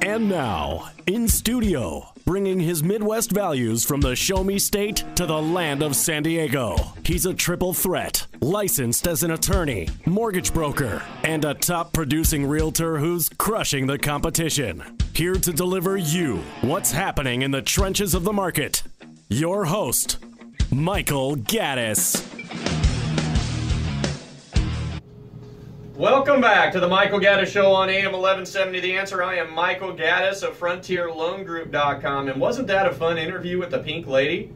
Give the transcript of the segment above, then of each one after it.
And now, in studio, bringing his Midwest values from the Show Me State to the land of San Diego. He's a triple threat, licensed as an attorney, mortgage broker, and a top producing realtor who's crushing the competition. Here to deliver you what's happening in the trenches of the market. Your host, Michael Gaddis. Welcome back to the Michael Gaddis Show on AM 1170 The Answer. I am Michael Gaddis of FrontierLoanGroup.com. And wasn't that a fun interview with the pink lady?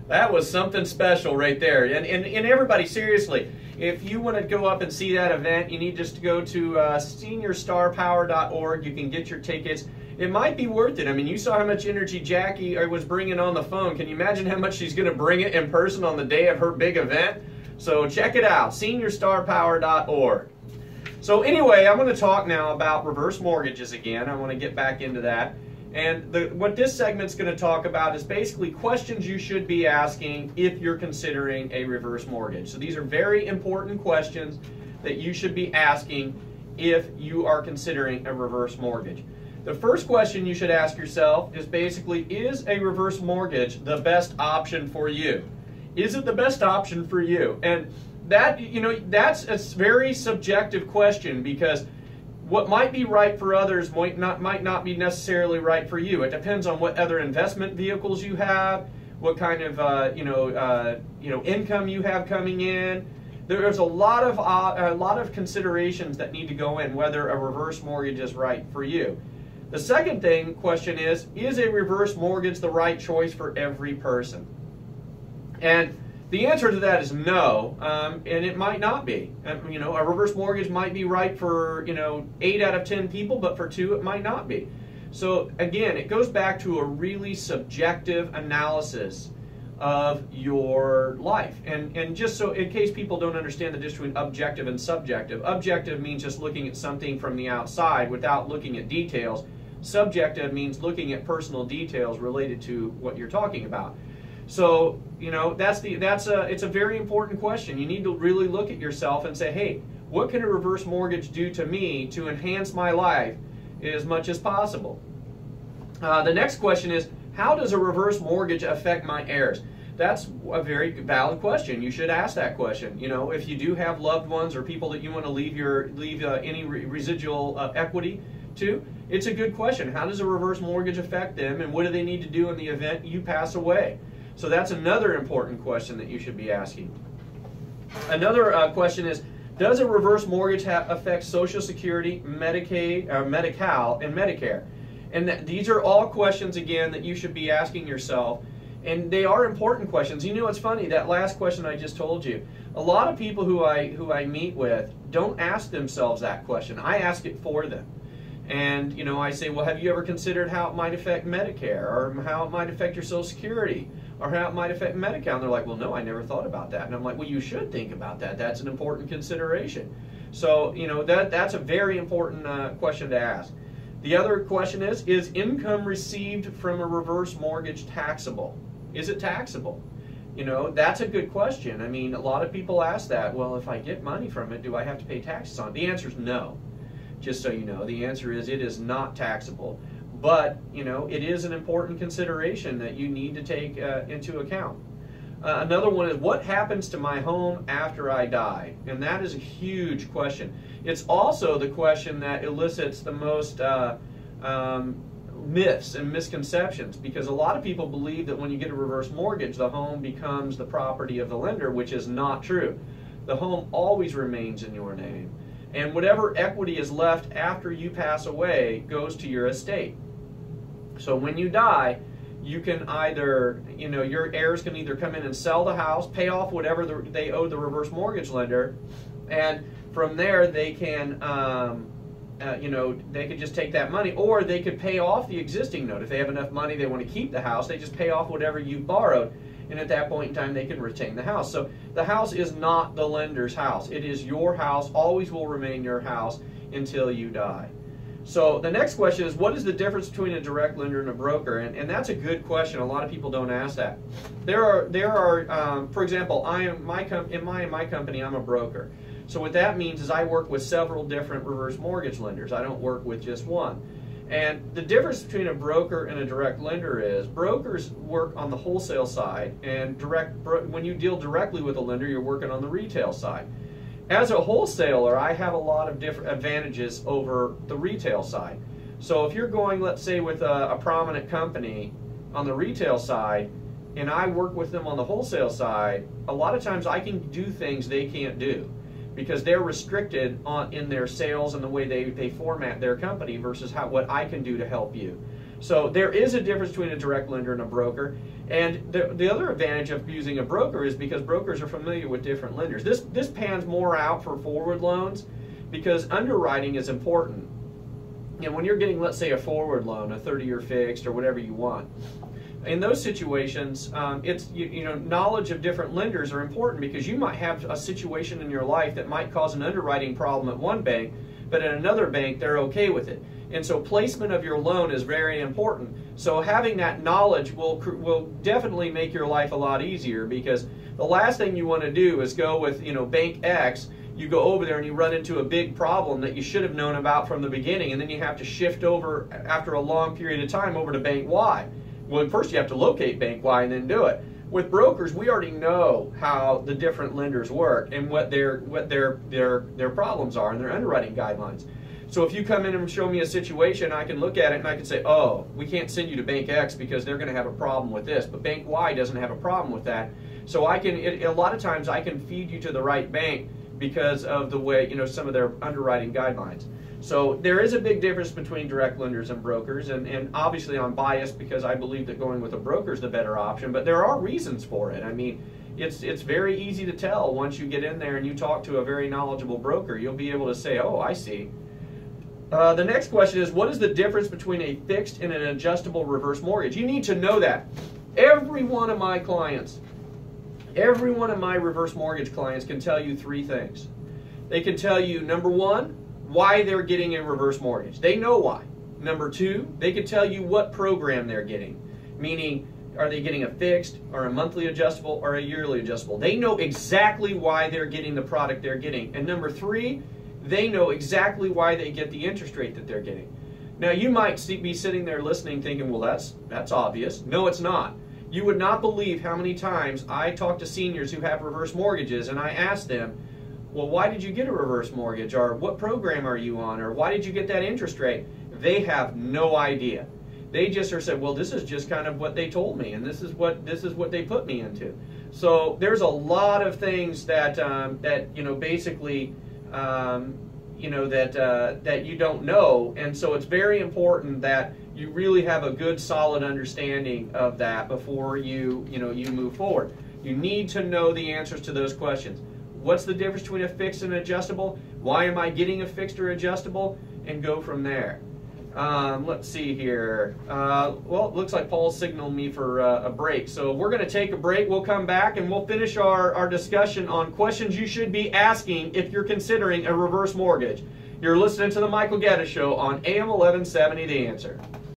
That was something special right there. And everybody, seriously, if you want to go up and see that event, you need just to go to seniorstarpower.org. You can get your tickets. It might be worth it. I mean, you saw how much energy Jackie was bringing on the phone. Can you imagine how much she's going to bring it in person on the day of her big event? So check it out, seniorstarpower.org. So anyway, I'm going to talk now about reverse mortgages again. I want to get back into that. And what this segment's going to talk about is basically questions you should be asking if you're considering a reverse mortgage. So these are very important questions that you should be asking if you are considering a reverse mortgage. The first question you should ask yourself is basically, is a reverse mortgage the best option for you? Is it the best option for you? And that, that's a very subjective question, because what might be right for others might not be necessarily right for you. It depends on what other investment vehicles you have, what kind of income you have coming in. There's a lot of considerations that need to go in whether a reverse mortgage is right for you. The second question is a reverse mortgage the right choice for every person? And the answer to that is no, and it might not be. A reverse mortgage might be right for 8 out of 10 people, but for 2 it might not be. So again, it goes back to a really subjective analysis of your life. And just so in case people don't understand the difference between objective and subjective, objective means just looking at something from the outside without looking at details. Subjective means looking at personal details related to what you're talking about. So, it's a very important question. You need to really look at yourself and say, hey, what can a reverse mortgage do to me to enhance my life as much as possible? The next question is, how does a reverse mortgage affect my heirs? That's a very valid question. You should ask that question. If you do have loved ones or people that you want to leave any residual equity to, it's a good question. How does a reverse mortgage affect them, and what do they need to do in the event you pass away? So that's another important question that you should be asking. Another question is, does a reverse mortgage affect Social Security, Medicaid, Medi-Cal, and Medicare? And these are all questions, again, that you should be asking yourself. And they are important questions. It's funny, that last question I just told you, a lot of people who I meet with don't ask themselves that question. I ask it for them. And, I say, well, have you ever considered how it might affect Medicare, or how it might affect your Social Security, or how it might affect Medi-Cal? And they're like, well, no, I never thought about that. And I'm like, well, you should think about that. That's an important consideration. So, that's a very important question to ask. The other question is income received from a reverse mortgage taxable? Is it taxable? That's a good question. I mean, a lot of people ask that. Well, if I get money from it, do I have to pay taxes on it? The answer is no. Just so you know, the answer is it is not taxable. But, it is an important consideration that you need to take into account. Another one is, what happens to my home after I die? And that is a huge question. It's also the question that elicits the most myths and misconceptions, because a lot of people believe that when you get a reverse mortgage, the home becomes the property of the lender, which is not true. The home always remains in your name. And whatever equity is left after you pass away goes to your estate. So when you die, you can either, your heirs can either come in and sell the house, pay off whatever they owe the reverse mortgage lender, and from there they can, they could just take that money, or they could pay off the existing note. If they have enough money, they want to keep the house, they just pay off whatever you borrowed, and at that point in time they can retain the house. So the house is not the lender's house. It is your house, always will remain your house until you die. So the next question is, what is the difference between a direct lender and a broker? And that's a good question. A lot of people don't ask that. There are for example, in my company, I'm a broker. So what that means is I work with several different reverse mortgage lenders. I don't work with just one. And the difference between a broker and a direct lender is brokers work on the wholesale side, and when you deal directly with a lender, you're working on the retail side. As a wholesaler, I have a lot of different advantages over the retail side. So if you're going, let's say, with a prominent company on the retail side, and I work with them on the wholesale side, a lot of times I can do things they can't do, because they're restricted in their sales and the way they format their company versus what I can do to help you. So there is a difference between a direct lender and a broker. And the other advantage of using a broker is because brokers are familiar with different lenders. This pans more out for forward loans because underwriting is important. And when you're getting, let's say, a forward loan, a 30-year fixed or whatever you want, in those situations, it's knowledge of different lenders are important because you might have a situation in your life that might cause an underwriting problem at one bank, but at another bank they're okay with it. And so placement of your loan is very important. So having that knowledge will definitely make your life a lot easier, because the last thing you want to do is go with Bank X. You go over there and you run into a big problem that you should have known about from the beginning, and then you have to shift over after a long period of time over to Bank Y. Well, first you have to locate Bank Y and then do it. With brokers, we already know how the different lenders work and what their problems are and their underwriting guidelines. So if you come in and show me a situation, I can look at it and I can say, oh, we can't send you to Bank X because they're going to have a problem with this, but Bank Y doesn't have a problem with that. So a lot of times I can feed you to the right bank because of the way, some of their underwriting guidelines. So there is a big difference between direct lenders and brokers, and obviously I'm biased because I believe that going with a broker is the better option, but there are reasons for it. I mean, it's very easy to tell once you get in there and you talk to a very knowledgeable broker. You'll be able to say, oh, I see. The next question is, what is the difference between a fixed and an adjustable reverse mortgage? You need to know that. Every one of my clients, every one of my reverse mortgage clients can tell you three things. They can tell you, number one, why they're getting a reverse mortgage. They know why. Number two, they can tell you what program they're getting, meaning are they getting a fixed or a monthly adjustable or a yearly adjustable. They know exactly why they're getting the product they're getting. And number three, they know exactly why they get the interest rate that they're getting. Now you might be sitting there listening thinking, well, that's obvious. No, it's not. You would not believe how many times I talk to seniors who have reverse mortgages and I ask them, well, why did you get a reverse mortgage? Or what program are you on? Or why did you get that interest rate? They have no idea. They just are said, well, this is just kind of what they told me, and this is what they put me into. So there's a lot of things that basically that you don't know, and so it's very important that you really have a good, solid understanding of that before you move forward. You need to know the answers to those questions. What's the difference between a fixed and an adjustable? Why am I getting a fixed or adjustable? And go from there. Let's see here. Well, it looks like Paul signaled me for a break. So we're going to take a break. We'll come back and we'll finish our discussion on questions you should be asking if you're considering a reverse mortgage. You're listening to the Michael Gaddis Show on AM 1170, The Answer.